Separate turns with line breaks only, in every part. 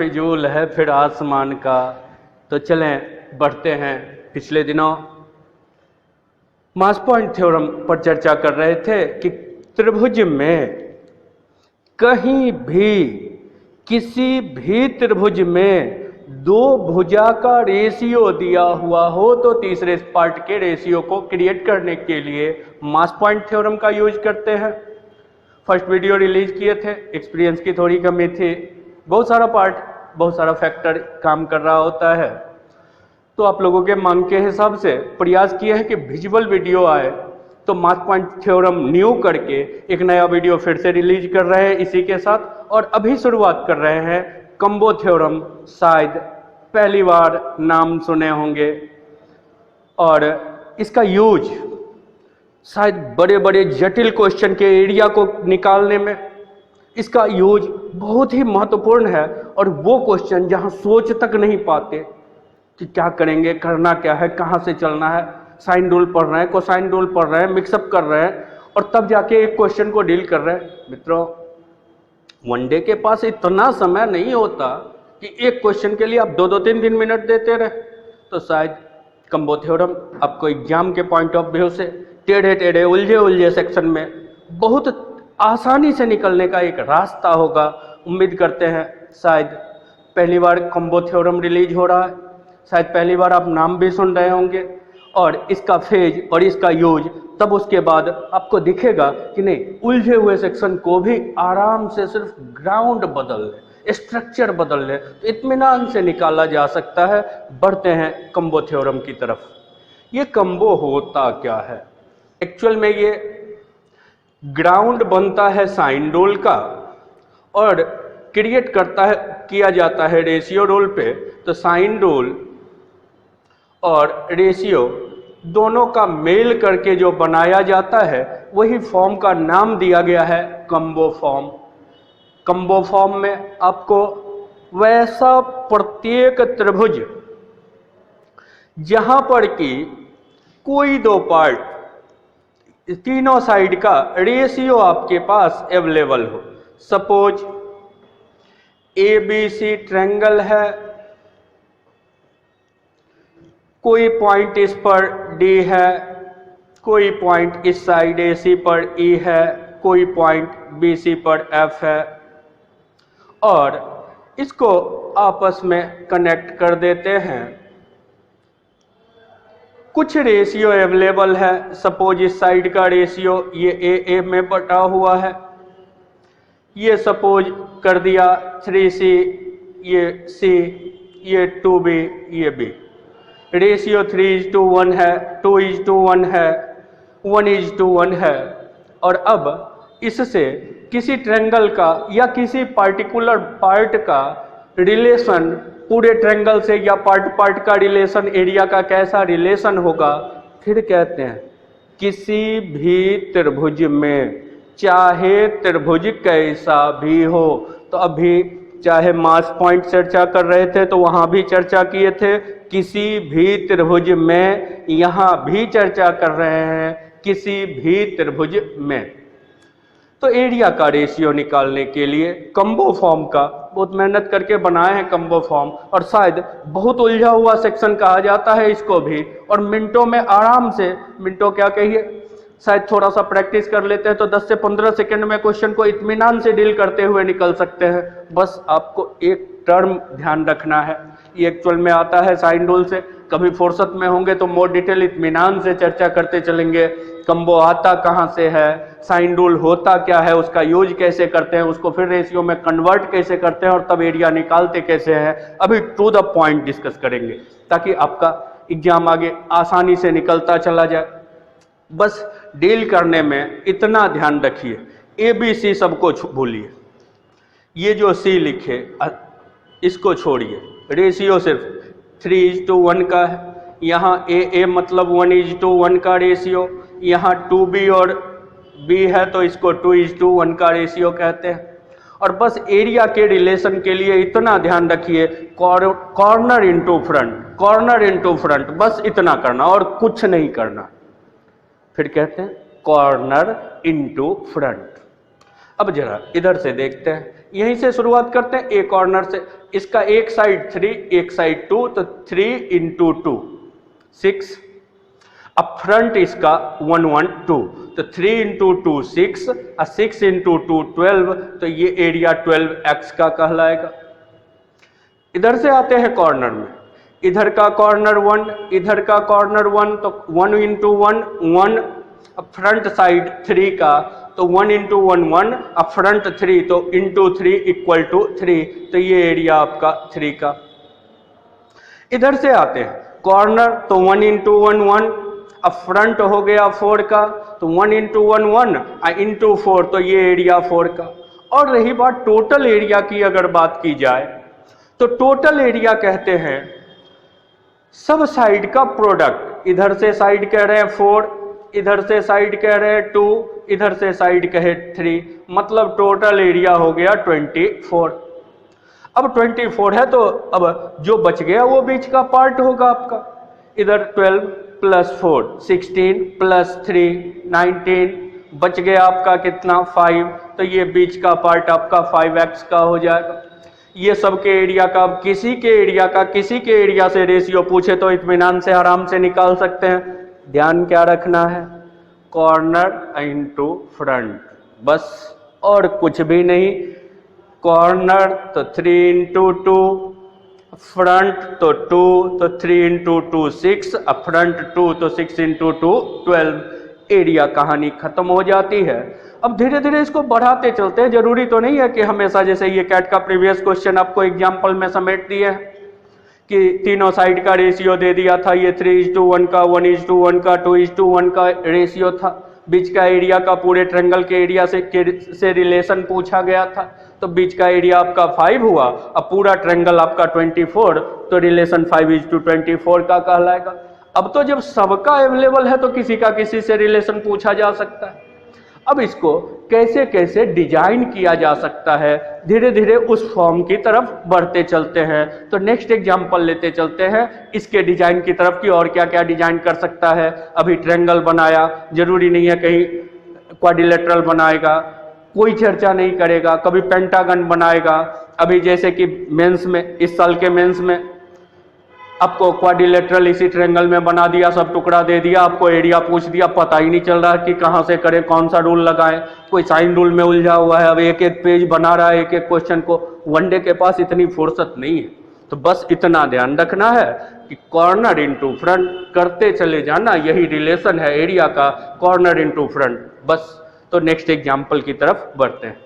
फिजूल है फिर आसमान का। तो चलें बढ़ते हैं। पिछले दिनों मास पॉइंट थ्योरम पर चर्चा कर रहे थे कि त्रिभुज में कहीं भी किसी भी त्रिभुज में दो भुजा का रेशियो दिया हुआ हो तो तीसरे पार्ट के रेशियो को क्रिएट करने के लिए मास पॉइंट थ्योरम का यूज करते हैं। फर्स्ट वीडियो रिलीज किए थे, एक्सपीरियंस की थोड़ी कमी थी, बहुत सारा पार्ट बहुत सारा फैक्टर काम कर रहा होता है। तो आप लोगों के मांग के हिसाब से प्रयास किए हैं कि विजुअल वीडियो आए, तो मास पॉइंट थ्योरम न्यू करके एक नया वीडियो फिर से रिलीज कर रहे हैं इसी के साथ। और अभी शुरुआत कर रहे हैं कम्बो थ्योरम, शायद पहली बार नाम सुने होंगे। और इसका यूज शायद बड़े बड़े जटिल क्वेश्चन के एरिया को निकालने में इसका यूज बहुत ही महत्वपूर्ण है। और वो क्वेश्चन जहां सोच तक नहीं पाते कि क्या करेंगे, करना क्या है, कहां से चलना है, साइन रूल पढ़ रहे हैं, कोसाइन रूल पढ़ रहे हैं, मिक्सअप कर रहे हैं और तब जाके एक क्वेश्चन को डील कर रहे हैं। मित्रों, वनडे के पास इतना समय नहीं होता कि एक क्वेश्चन के लिए आप 2-2, 3 मिनट देते रहे। तो शायद कम्बो थ्योरम आपको एग्जाम के पॉइंट ऑफ व्यू से टेढ़े टेढ़े उलझे सेक्शन में बहुत आसानी से निकलने का एक रास्ता होगा। उम्मीद करते हैं शायद पहली बार कम्बो थ्योरम रिलीज हो रहा है, शायद पहली बार आप नाम भी सुन रहे होंगे और इसका फेज और इसका यूज तब उसके बाद आपको दिखेगा कि नहीं, उलझे हुए सेक्शन को भी आराम से सिर्फ ग्राउंड बदल ले, स्ट्रक्चर बदल ले तो इत्मीनान से निकाला जा सकता है। बढ़ते हैं कम्बो थ्योरम की तरफ। ये कम्बो होता क्या है? एक्चुअल में ये ग्राउंड बनता है साइन रूल का और क्रिएट किया जाता है रेशियो रूल पे। तो साइन रूल और रेशियो दोनों का मेल करके जो बनाया जाता है वही फॉर्म का नाम दिया गया है कम्बो फॉर्म। कम्बो फॉर्म में आपको वैसा प्रत्येक त्रिभुज जहां पर कि कोई दो पार्ट तीनों साइड का रेशियो आपके पास अवेलेबल हो। सपोज ABC ट्रायंगल है, कोई पॉइंट इस पर D है, कोई पॉइंट इस साइड AC पर E है, कोई पॉइंट BC पर F है और इसको आपस में कनेक्ट कर देते हैं। कुछ रेशियो अवेलेबल है। सपोज इस साइड का रेशियो ये AA में बटा हुआ है, ये सपोज कर दिया 3C, ये C, ये 2B, ये B। रेशियो 3:1 है, 2:1 है, 1:1 है। और अब इससे किसी ट्रायंगल का या किसी पार्टिकुलर पार्ट का रिलेशन पूरे ट्रायंगल से या पार्ट का रिलेशन एरिया का कैसा रिलेशन होगा, फिर कहते हैं किसी भी त्रिभुज में, चाहे त्रिभुज कैसा भी हो। तो अभी चाहे मास पॉइंट चर्चा कर रहे थे तो वहां भी चर्चा किए थे, किसी भी त्रिभुज में, यहां भी चर्चा कर रहे हैं किसी भी त्रिभुज में। तो एरिया का रेशियो निकालने के लिए कम्बो फॉर्म का बहुत मेहनत करके बनाए हैं कम्बो फॉर्म। और शायद बहुत उलझा हुआ सेक्शन कहा जाता है इसको भी, और मिनटों में आराम से, मिनटों क्या कहिए, शायद थोड़ा सा प्रैक्टिस कर लेते हैं तो 10 से 15 सेकंड में क्वेश्चन को इत्मीनान से डील करते हुए निकल सकते हैं। बस आपको एक टर्म ध्यान रखना है, ये एक्चुअल में आता है साइन रूल से। कभी फुर्सत में होंगे तो मोर डिटेल इत्मीनान से चर्चा करते चलेंगे। कम्बो आता कहाँ से है, साइन रूल होता क्या है, उसका यूज कैसे करते हैं, उसको फिर रेशियो में कन्वर्ट कैसे करते हैं और तब एरिया निकालते कैसे हैं, अभी टू द पॉइंट डिस्कस करेंगे ताकि आपका एग्जाम आगे आसानी से निकलता चला जाए। बस डील करने में इतना ध्यान रखिए, ABC सबको भूलिए, ये जो C लिखे इसको छोड़िए, रेशियो सिर्फ 3:1 का है। यहाँ AA मतलब 1:1 का रेशियो, यहाँ 2B और B है तो इसको 2:1 का रेशियो कहते हैं। और बस एरिया के रिलेशन के लिए इतना ध्यान रखिए, corner into front, corner into front, बस इतना करना और कुछ नहीं करना। फिर कहते हैं कॉर्नर इनटू फ्रंट। अब जरा इधर से देखते हैं यहीं से शुरुआत करते हैं, ए कॉर्नर से। इसका एक साइड 3, एक साइड 2, तो 3 इंटू 2 6। अब फ्रंट इसका 1 1 2, तो 3 इंटू 2 6 और 6 इंटू 2 12, तो ये एरिया 12x का कहलाएगा। इधर से आते हैं कॉर्नर में, इधर का कॉर्नर 1, इधर का कॉर्नर 1, तो 1 इंटू 1 1। अब फ्रंट साइड 3 का, तो 1 इंटू 1 1, अब फ्रंट 3, तो इंटू 3 इक्वल टू 3, तो ये एरिया आपका 3 का। इधर से आते हैं कॉर्नर, तो 1 इंटू 1 1, अब फ्रंट हो गया 4 का, तो 1 इंटू 1 1 इंटू 4, तो ये एरिया 4 का। और रही बात टोटल एरिया की, अगर बात की जाए तो टोटल एरिया कहते हैं सब साइड का प्रोडक्ट। इधर से साइड कह रहे हैं 4, इधर से साइड कह रहे हैं 2, इधर से साइड कहे 3, मतलब टोटल एरिया हो गया 24। अब 24 है तो अब जो बच गया वो बीच का पार्ट होगा आपका। इधर 12 प्लस 4 16 प्लस 3 19, बच गया आपका कितना 5, तो ये बीच का पार्ट आपका 5x का हो जाएगा। ये सबके एरिया का, अब किसी के एरिया का किसी के एरिया से रेशियो पूछे तो इत्मीनान से आराम से निकाल सकते हैं। ध्यान क्या रखना है, कॉर्नर इंटू फ्रंट, बस और कुछ भी नहीं। कॉर्नर तो 3 इंटू 2, फ्रंट तो 2, तो 3 इंटू 2 6, अब फ्रंट 2, तो 6 इंटू 2 12, एरिया कहानी खत्म हो जाती है। अब धीरे धीरे इसको बढ़ाते चलते हैं, जरूरी तो नहीं है कि हमेशा, जैसे ये कैट का प्रीवियस क्वेश्चन आपको एग्जाम्पल में समेट दिए हैं कि तीनों साइड का रेशियो दे दिया था, ये 3:1 का, 1:1 का, 2:1 का रेशियो था। बीच का एरिया का पूरे ट्रायंगल के एरिया से रिलेशन पूछा गया था, तो बीच का एरिया आपका 5 हुआ। अब पूरा ट्रायंगल आपका 24, तो रिलेशन 5:24 का कहलाएगा। अब तो जब सबका अवेलेबल है तो किसी का किसी से रिलेशन पूछा जा सकता है। अब इसको कैसे कैसे डिजाइन किया जा सकता है, धीरे धीरे उस फॉर्म की तरफ बढ़ते चलते हैं। तो नेक्स्ट एग्जांपल लेते चलते हैं इसके डिजाइन की तरफ, की और क्या क्या डिजाइन कर सकता है। अभी ट्रायंगल बनाया, जरूरी नहीं है कहीं क्वाड्रिलेटरल बनाएगा, कोई चर्चा नहीं करेगा, कभी पेंटागन बनाएगा। अभी जैसे कि मेंस में, इस साल के मेंस में आपको क्वाड्रिलेटरल इसी ट्रायंगल में बना दिया, सब टुकड़ा दे दिया, आपको एरिया पूछ दिया, पता ही नहीं चल रहा कि कहाँ से करें, कौन सा रूल लगाएं, कोई साइन रूल में उलझा हुआ है। अब एक एक पेज बना रहा है एक एक क्वेश्चन को, वनडे के पास इतनी फुर्सत नहीं है। तो बस इतना ध्यान रखना है कि कॉर्नर इंटू फ्रंट करते चले जाना, यही रिलेशन है एरिया का, कॉर्नर इंटू फ्रंट। बस, तो नेक्स्ट एग्जाम्पल की तरफ बढ़ते हैं।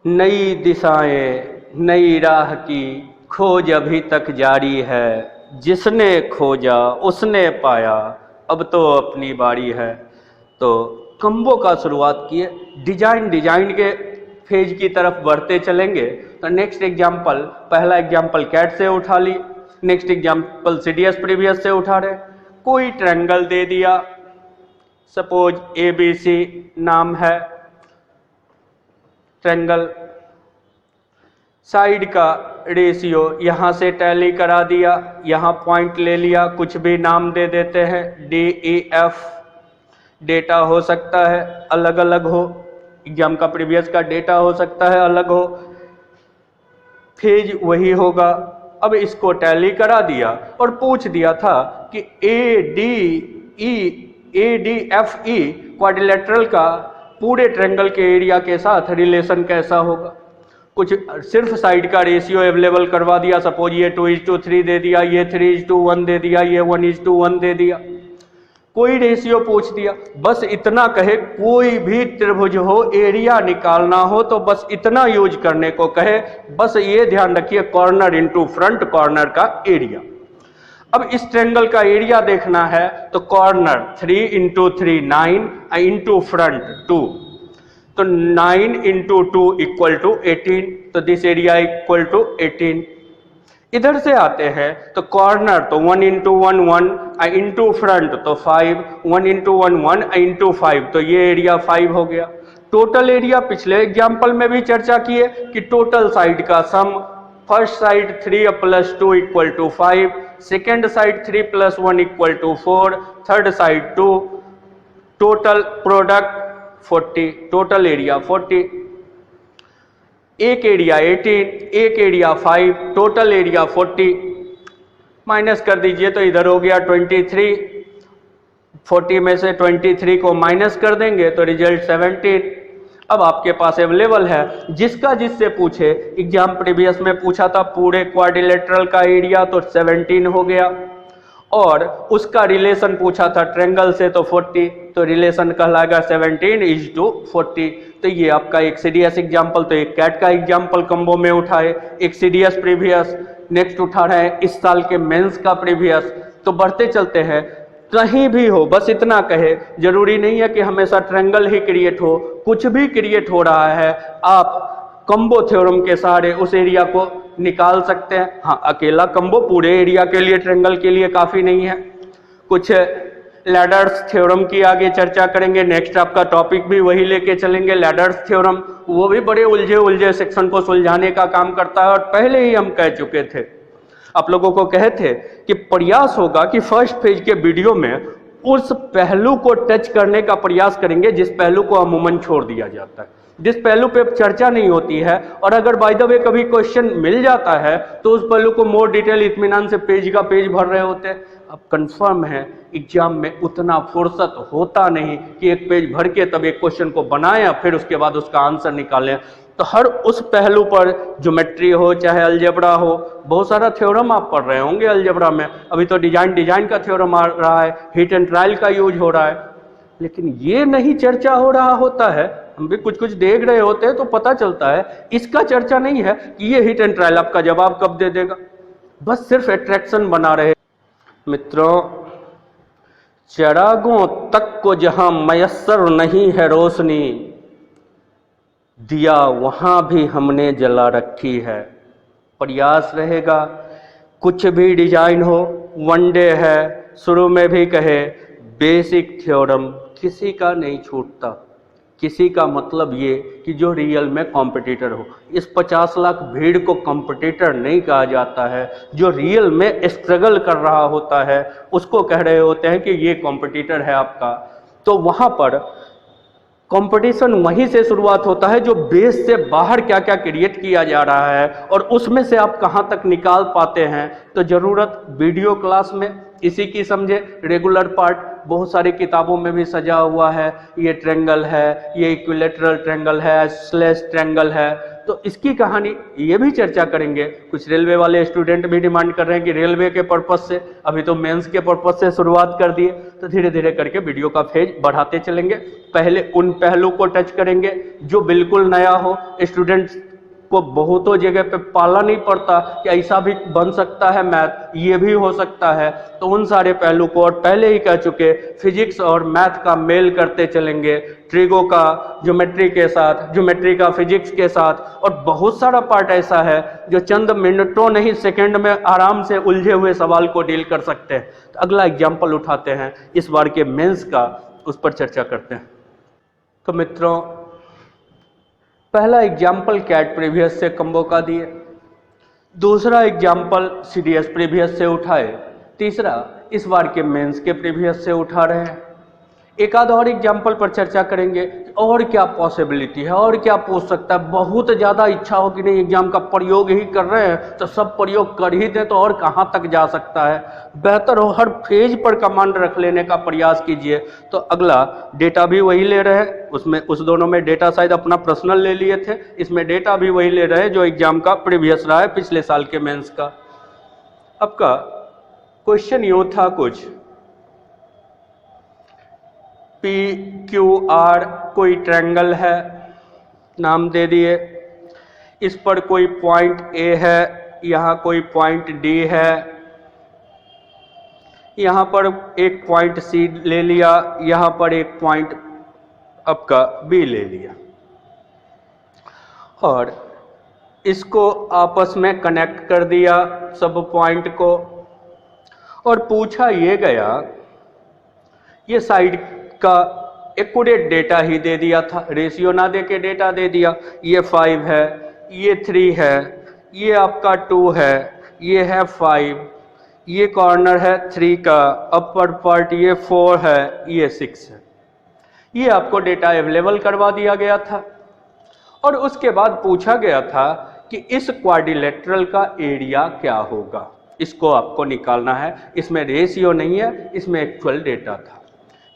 नई दिशाएं, नई राह की खोज अभी तक जारी है, जिसने खोजा उसने पाया, अब तो अपनी बारी है। तो कंबो का शुरुआत किए, डिजाइन के फेज की तरफ बढ़ते चलेंगे। तो नेक्स्ट एग्जाम्पल, पहला एग्जाम्पल कैट से उठा ली, नेक्स्ट एग्जाम्पल सीडीएस प्रीवियस से उठा रहे। कोई ट्रायंगल दे दिया, सपोज ABC नाम है ट्रायंगल, साइड का रेशियो यहाँ से टैली करा दिया, यहाँ पॉइंट ले लिया, कुछ भी नाम दे देते हैं, DEF। डेटा हो सकता है अलग अलग हो, एग्जाम का प्रीवियस का डेटा हो सकता है अलग हो, फेज वही होगा। अब इसको टैली करा दिया और पूछ दिया था कि ADFE क्वाड्रिलेटरल का पूरे ट्रायंगल के एरिया के साथ रिलेशन कैसा होगा। कुछ सिर्फ साइड का रेशियो अवेलेबल करवा दिया, सपोज ये 2:3 दे दिया, ये 3:1 दे दिया, ये 1:1 दे दिया, कोई रेशियो पूछ दिया। बस इतना कहे, कोई भी त्रिभुज हो, एरिया निकालना हो तो बस इतना यूज करने को कहे। बस ये ध्यान रखिए, कॉर्नर इंटू फ्रंट, कॉर्नर का एरिया। अब इस ट्रायंगल का एरिया देखना है तो कॉर्नर 3 इंटू 3 9 इंटू फ्रंट 2, तो 9 इंटू 2 इक्वल टू 18, तो दिस एरिया इक्वल टू 18। इधर से आते हैं तो कॉर्नर तो 1 इंटू 1 1 इंटू फ्रंट तो 5, 1 इंटू 1 1 इंटू 5, तो ये एरिया 5 हो गया। टोटल एरिया पिछले एग्जाम्पल में भी चर्चा किए कि टोटल साइड का sum, first side 3 + 2 equal to 5, second side 3 + 1 equal to 4, third side 2, total product 40, total area 40। एक एरिया 18, एक एरिया 5, टोटल एरिया 40। माइनस कर दीजिए तो इधर हो गया 23, 40 में से 23 को माइनस कर देंगे तो रिजल्ट 17। अब आपके पास अवेलेबल है, जिसका जिससे पूछे, एग्जाम प्रीवियस में पूछा था पूरे क्वाड्रिलेटरल का एरिया तो 17 हो गया, और उसका रिलेशन पूछा था ट्रायंगल से तो 40, तो रिलेशन कहलाएगा 17:40। तो ये आपका एक सीडीएस एग्जाम्पल, तो एक कैट का एग्जाम्पल कंबो में उठाए, एक सीडीएस प्रीवियस, नेक्स्ट उठा रहे हैं इस साल के मेंस का प्रीवियस। तो बढ़ते चलते हैं, कहीं भी हो बस इतना कहे, जरूरी नहीं है कि हमेशा ट्रायंगल ही क्रिएट हो, कुछ भी क्रिएट हो रहा है आप कंबो थ्योरम के सहारे उस एरिया को निकाल सकते हैं। हाँ, अकेला कंबो पूरे एरिया के लिए, ट्रायंगल के लिए काफी नहीं है। कुछ लैडर्स थ्योरम की आगे चर्चा करेंगे, नेक्स्ट आपका टॉपिक भी वही लेके चलेंगे, लैडर्स थ्योरम। वो भी बड़े उलझे सेक्शन को सुलझाने का काम करता है, और पहले ही हम कह चुके थे, आप लोगों को कहे थे कि प्रयास होगा कि फर्स्ट पेज के वीडियो में उस पहलू को टच करने का प्रयास करेंगे जिस पहलू को अमूमन छोड़ दिया जाता है, जिस पहलू पे चर्चा नहीं होती है। और अगर बाय द वे कभी क्वेश्चन मिल जाता है तो उस पहलू को मोर डिटेल इत्मीनान से पेज का पेज भर रहे होते हैं। अब कंफर्म है एग्जाम में उतना फुर्सत होता नहीं कि एक पेज भर के तब एक क्वेश्चन को बनाएं फिर उसके बाद उसका आंसर निकालें। तो हर उस पहलू पर, ज्योमेट्री हो चाहे अलजेब्रा हो, बहुत सारा थ्योरम आप पढ़ रहे होंगे अलजेब्रा में, अभी तो डिजाइन का थ्योरम आ रहा है, हिट एंड ट्रायल का यूज हो रहा है, लेकिन ये नहीं चर्चा हो रहा होता है। हम भी कुछ देख रहे होते हैं तो पता चलता है, इसका चर्चा नहीं है कि ये हिट एंड ट्रायल आपका जवाब कब दे देगा, बस सिर्फ अट्रैक्शन बना रहे। मित्रों, चिरागों तक को जहां मयस्सर नहीं है रोशनी, दिया वहां भी हमने जला रखी है। प्रयास रहेगा, कुछ भी डिजाइन हो, वनडे है, शुरू में भी कहे बेसिक थ्योरम किसी का नहीं छूटता। किसी का मतलब ये कि जो रियल में कॉम्पिटिटर हो। इस 50 लाख भीड़ को कॉम्पिटिटर नहीं कहा जाता है, जो रियल में स्ट्रगल कर रहा होता है उसको कह रहे होते हैं कि ये कॉम्पिटिटर है आपका। तो वहां पर कंपटीशन वहीं से शुरुआत होता है जो बेस से बाहर क्या क्या क्रिएट किया जा रहा है और उसमें से आप कहां तक निकाल पाते हैं। तो जरूरत वीडियो क्लास में इसी की समझे। रेगुलर पार्ट बहुत सारी किताबों में भी सजा हुआ है, ये ट्रायंगल है, ये इक्विलेटरल ट्रायंगल है, स्लैश ट्रायंगल है, तो इसकी कहानी ये भी चर्चा करेंगे। कुछ रेलवे वाले स्टूडेंट भी डिमांड कर रहे हैं कि रेलवे के पर्पज से, अभी तो मेंस के पर्पज से शुरुआत कर दिए, तो धीरे धीरे करके वीडियो का फेज बढ़ाते चलेंगे। पहले उन पहलू को टच करेंगे जो बिल्कुल नया हो, स्टूडेंट्स को बहुतों जगह पे पाला नहीं पड़ता कि ऐसा भी बन सकता है मैथ, ये भी हो सकता है, तो उन सारे पहलू को, और पहले ही कह चुके, फिजिक्स और मैथ का मेल करते चलेंगे, ट्रिगो का ज्योमेट्री के साथ, ज्योमेट्री का फिजिक्स के साथ, और बहुत सारा पार्ट ऐसा है जो चंद मिनटों नहीं सेकंड में आराम से उलझे हुए सवाल को डील कर सकते हैं। तो अगला एग्जाम्पल उठाते हैं इस बार के मेंस का, उस पर चर्चा करते हैं। तो मित्रों, पहला एग्जाम्पल कैट प्रीवियस से कंबो का दिए, दूसरा एग्जाम्पल सीडीएस प्रीवियस से उठाए, तीसरा इस बार के मेंस के प्रीवियस से उठा रहे हैं। एक आध और एग्जाम्पल पर चर्चा करेंगे और क्या पॉसिबिलिटी है और क्या पूछ सकता है। बहुत ज़्यादा इच्छा हो कि नहीं एग्जाम का प्रयोग ही कर रहे हैं तो सब प्रयोग कर ही दें, तो और कहाँ तक जा सकता है। बेहतर हो हर पेज पर कमांड रख लेने का प्रयास कीजिए। तो अगला डेटा भी वही ले रहे हैं, उसमें उस दोनों में डेटा शायद अपना पर्सनल ले लिए थे, इसमें डेटा भी वही ले रहे हैं जो एग्जाम का प्रीवियस रहा है पिछले साल के मेंस का। आपका क्वेश्चन यूँ था कुछ, PQR कोई ट्रायंगल है, नाम दे दिए, इस पर कोई पॉइंट A है, यहाँ कोई पॉइंट D है, यहाँ पर एक पॉइंट C ले लिया, यहाँ पर एक पॉइंट आपका B ले लिया, और इसको आपस में कनेक्ट कर दिया सब पॉइंट को, और पूछा ये गया, ये साइड का एक्यूरेट डेटा ही दे दिया था, रेशियो ना दे के डेटा दे दिया। ये 5 है, ये 3 है, ये आपका 2 है, ये है 5, ये कॉर्नर है 3 का, अपर पार्ट ये 4 है, ये 6 है। ये आपको डेटा अवेलेबल करवा दिया गया था। और उसके बाद पूछा गया था कि इस क्वाड्रिलेटरल का एरिया क्या होगा, इसको आपको निकालना है। इसमें रेशियो नहीं है, इसमें एक्चुअल डेटा था।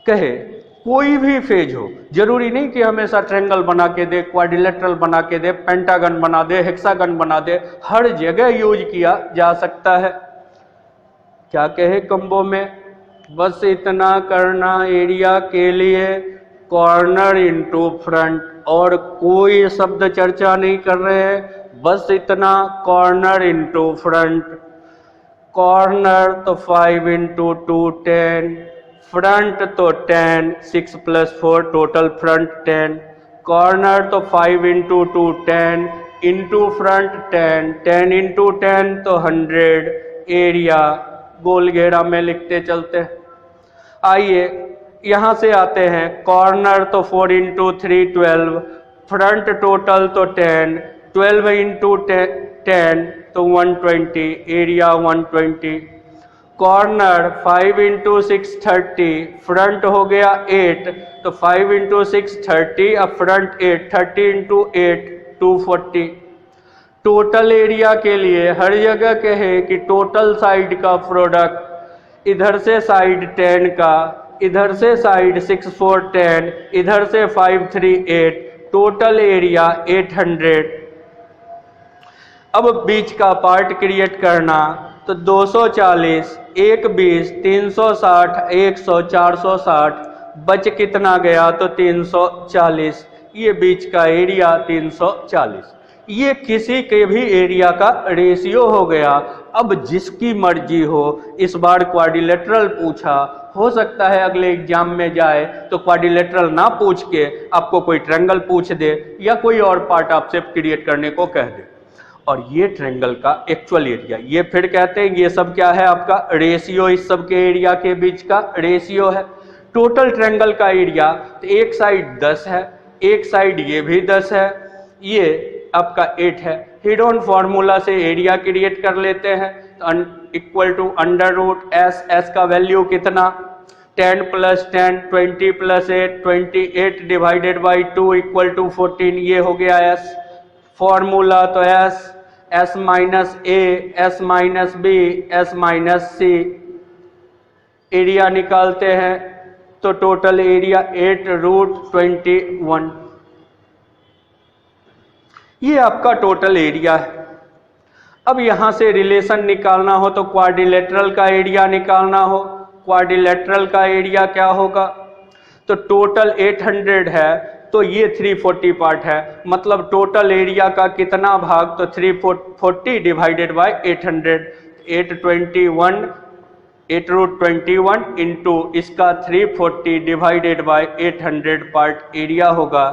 कहे कोई भी फेज हो, जरूरी नहीं कि हमेशा ट्रायंगल बना के दे, क्वाड्रिलेटरल बना के दे, पेंटागन बना दे, हेक्सागन बना दे, हर जगह यूज किया जा सकता है। क्या कहे कॉम्बो में, बस इतना करना एरिया के लिए, कॉर्नर इनटू फ्रंट, और कोई शब्द चर्चा नहीं कर रहे हैं, बस इतना कॉर्नर इनटू फ्रंट। कॉर्नर तो 5 इंटू 2 10, फ्रंट तो 10, 6 + 4 टोटल फ्रंट 10, कॉर्नर तो 5 इंटू 2 10, इंटू फ्रंट 10, 10 इंटू 10 तो 100, एरिया गोल घेरा में लिखते चलते। आइए यहाँ से आते हैं, कॉर्नर तो 4 इंटू 3 12, फ्रंट टोटल तो 10, 12 इंटू 10 तो 120, एरिया 120। कॉर्नर 5 इंटू 6 30, फ्रंट हो गया 8, तो 5 इंटू 6 30, अब फ्रंट 8, 30 इंटू 8 240। टोटल एरिया के लिए हर जगह कहे कि टोटल साइड का प्रोडक्ट, इधर से साइड 10 का, इधर से साइड 6 4 10, इधर से 5 3 8, टोटल एरिया 800। अब बीच का पार्ट क्रिएट करना, तो 240, 1 20, 360, 100, 460, बच कितना गया तो 340, ये बीच का एरिया 340। ये किसी के भी एरिया का रेशियो हो गया। अब जिसकी मर्जी हो, इस बार क्वाड्रिलेटरल पूछा, हो सकता है अगले एग्जाम में जाए तो क्वाड्रिलेटरल ना पूछ के आपको कोई ट्रायंगल पूछ दे या कोई और पार्ट आपसे क्रिएट करने को कह दे। और ये ट्रायंगल का एक्चुअल एरिया, ये फिर कहते हैं ये सब क्या है आपका रेशियो, इस सब के एरिया के बीच का रेशियो है। टोटल ट्रायंगल का एरिया, तो एक साइड 10 है, एक साइड ये भी 10 है, ये आपका 8 है। हिडन फॉर्मूला से एरिया क्रिएट कर लेते हैं, इक्वल टू √S, S का वैल्यू कितना, 10 + 10, 20 + 8, 28 डिवाइडेड बाई 2 इक्वल टू 14, ये हो गया S। फॉर्मूला तो S minus A, S minus B, S minus C, area निकालते हैं तो टोटल एरिया 8√21, ये आपका टोटल एरिया है। अब यहां से रिलेशन निकालना हो तो क्वाड्रिलेटरल का एरिया निकालना हो, क्वाड्रिलेटरल का एरिया क्या होगा, तो टोटल 800 है तो ये 340 पार्ट है, मतलब टोटल एरिया का कितना भाग, तो 340 डिवाइडेड बाय 800, 8√21 इंटू इसका 340 डिवाइडेड बाय 800 पार्ट एरिया होगा।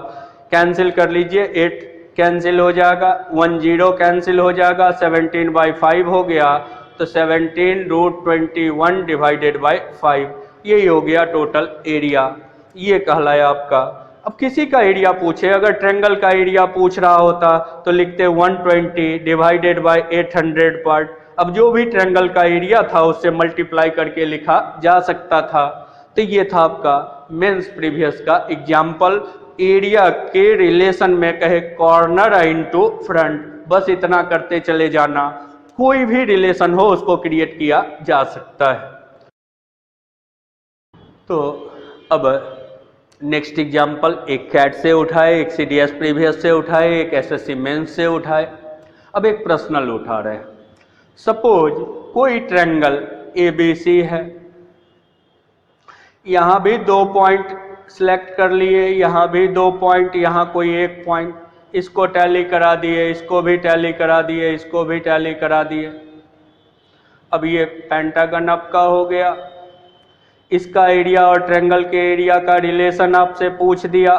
कैंसिल कर लीजिए, 8 कैंसिल हो जाएगा, 10 कैंसिल हो जाएगा, 17/5 हो गया, तो 17√21 डिवाइडेड बाय 5, यही हो गया टोटल एरिया, ये कहलाया आपका। अब किसी का एरिया पूछे, अगर ट्रायंगल का एरिया पूछ रहा होता तो लिखते 120 डिवाइडेड बाय 800 पार्ट। अब जो भी ट्रायंगल का एरिया था उससे मल्टीप्लाई करके लिखा जा सकता था। तो ये था आपका मेंस प्रीवियस का एग्जाम्पल, एरिया के रिलेशन में कहे कॉर्नर इनटू फ्रंट, बस इतना करते चले जाना, कोई भी रिलेशन हो उसको क्रिएट किया जा सकता है। तो अब नेक्स्ट एग्जाम्पल एक कैट से उठाए, एक CDS प्रीवियस से उठाए, एक SSC मेंस से उठाए। अब एक पर्सनल उठा रहे हैं। सपोज कोई ट्रायंगल ABC है, यहाँ भी 2 पॉइंट सिलेक्ट कर लिए, यहाँ भी 2 पॉइंट, यहाँ कोई 1 पॉइंट, इसको टैली करा दिए, इसको भी टैली करा दिए, इसको भी टैली करा दिए। अब ये पेंटागन आपका हो गया, इसका एरिया और ट्रायंगल के एरिया का रिलेशन आपसे पूछ दिया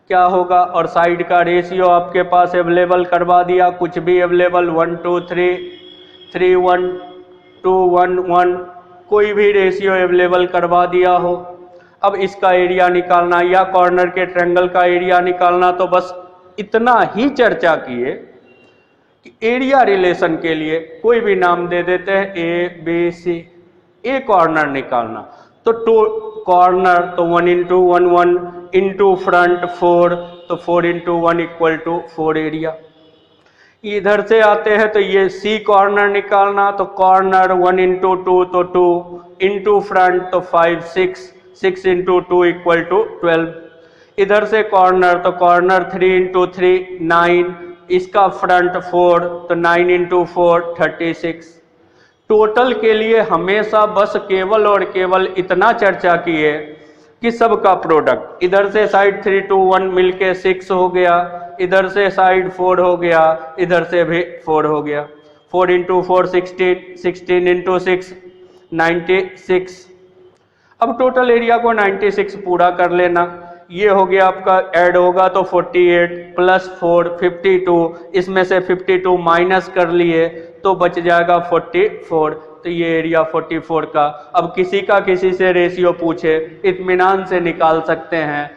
क्या होगा, और साइड का रेशियो आपके पास अवेलेबल करवा दिया, कुछ भी अवेलेबल 1 2 3 3 1 2 1 1, कोई भी रेशियो अवेलेबल करवा दिया हो। अब इसका एरिया निकालना या कॉर्नर के ट्रायंगल का एरिया निकालना, तो बस इतना ही चर्चा किए कि एरिया रिलेशन के लिए कोई भी नाम दे देते हैं ABC। ए कॉर्नर निकालना, तो कॉर्नर तो 1 इंटू 1 1 इंटू फ्रंट 4, तो 4 इंटू 1 इक्वल टू 4 एरिया। इधर से आते हैं तो ये सी कॉर्नर निकालना, तो कॉर्नर 1 इंटू 2 तो 2 इंटू फ्रंट तो 5 6 इंटू 2 इक्वल टू 12। इधर से कॉर्नर तो कॉर्नर 3 इंटू 3 9, इसका फ्रंट 4 तो 9 इंटू 4 36। टोटल के लिए हमेशा बस केवल और केवल इतना चर्चा किए कि सबका प्रोडक्ट, इधर से साइड 3 2 1 मिलके 6 हो गया, इधर से साइड 4 हो गया, इधर से भी 4 हो गया। 4 इंटू 4 16, 16 इंटू 6 96। अब टोटल एरिया को 96 पूरा कर लेना। ये हो गया आपका, ऐड होगा तो 48 प्लस 4 52, इसमें से 52 माइनस कर लिए तो बच जाएगा 44। तो ये एरिया 44 का। अब किसी से रेशियो पूछे, इत्मीनान से निकाल सकते हैं।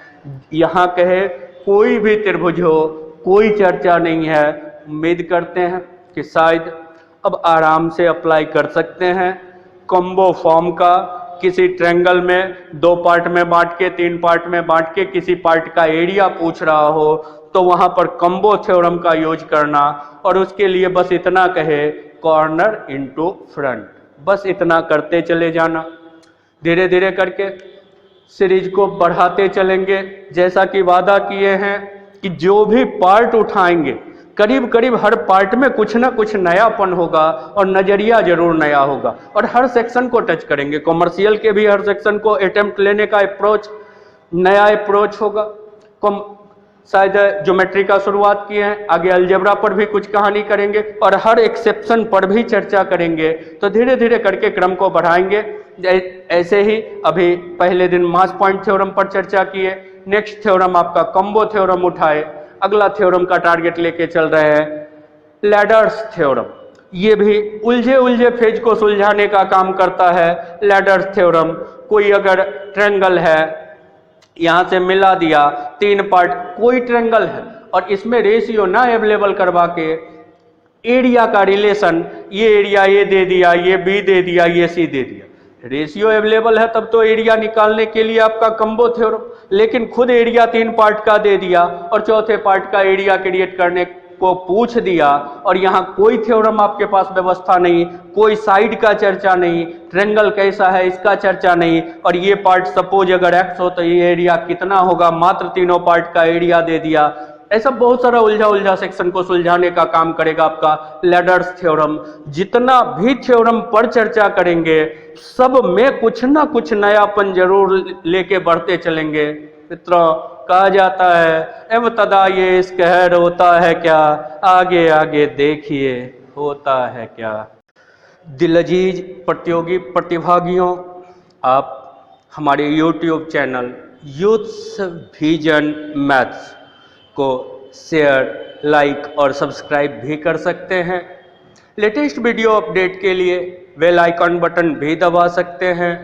यहाँ कहे कोई भी त्रिभुज हो, कोई चर्चा नहीं है। उम्मीद करते हैं कि शायद अब आराम से अप्लाई कर सकते हैं कॉम्बो फॉर्म का। किसी ट्रायंगल में 2 पार्ट में बांट के, 3 पार्ट में बांट के किसी पार्ट का एरिया पूछ रहा हो तो वहां पर कॉम्बो थ्योरम का यूज करना, और उसके लिए बस इतना कहे कॉर्नर इनटू फ्रंट, बस इतना करते चले जाना। धीरे धीरे करके सीरीज को बढ़ाते चलेंगे। जैसा कि वादा किए हैं कि जो भी पार्ट उठाएंगे करीब करीब हर पार्ट में कुछ ना कुछ नयापन होगा और नजरिया जरूर नया होगा, और हर सेक्शन को टच करेंगे। कॉमर्शियल के भी हर सेक्शन को अटेम्प्ट लेने का अप्रोच नया अप्रोच होगा। शायद ज्योमेट्री का शुरुआत किए हैं, आगे अलजेब्रा पर भी कुछ कहानी करेंगे और हर एक्सेप्शन पर भी चर्चा करेंगे। तो धीरे धीरे करके क्रम को बढ़ाएंगे। ऐसे ही अभी पहले दिन मास पॉइंट थ्योरम पर चर्चा किए, नेक्स्ट थ्योरम आपका कॉम्बो थ्योरम उठाए, अगला थ्योरम का टारगेट लेके चल रहे हैं लैडर्स थ्योरम। ये भी उलझे फेज को सुलझाने का काम करता है लैडर्स थ्योरम। कोई अगर ट्रायंगल है, यहां से मिला दिया 3 पार्ट, कोई ट्रायंगल है और इसमें रेशियो ना अवेलेबल करवा के एरिया का रिलेशन, ये एरिया ए दे दिया, ये बी दे दिया, ये सी दे दिया, रेशियो अवेलेबल है तब तो एरिया निकालने के लिए आपका कॉम्बो थ्योरम। लेकिन खुद एरिया 3 पार्ट का दे दिया और चौथे पार्ट का एरिया क्रिएट करने को पूछ दिया, और यहाँ कोई थ्योरम आपके पास व्यवस्था नहीं, कोई साइड का चर्चा नहीं, ट्रायंगल कैसा है इसका चर्चा नहीं, और ये पार्ट सपोज अगर एक्स हो तो ये एरिया कितना होगा, मात्र तीनों पार्ट का एरिया दे दिया। ऐसा बहुत सारा उलझा सेक्शन को सुलझाने का काम करेगा आपका लैडर्स थ्योरम। जितना भी थ्योरम पर चर्चा करेंगे सब में कुछ ना कुछ नयापन जरूर लेके बढ़ते चलेंगे। मित्रों, कहा जाता है इब्तदा ये इश्क है होता है क्या, आगे आगे देखिए होता है क्या। दिलअजीज प्रतियोगी प्रतिभागियों, आप हमारे YouTube channel youth vision maths को शेयर, लाइक और सब्सक्राइब भी कर सकते हैं। लेटेस्ट वीडियो अपडेट के लिए बेल आइकन बटन भी दबा सकते हैं।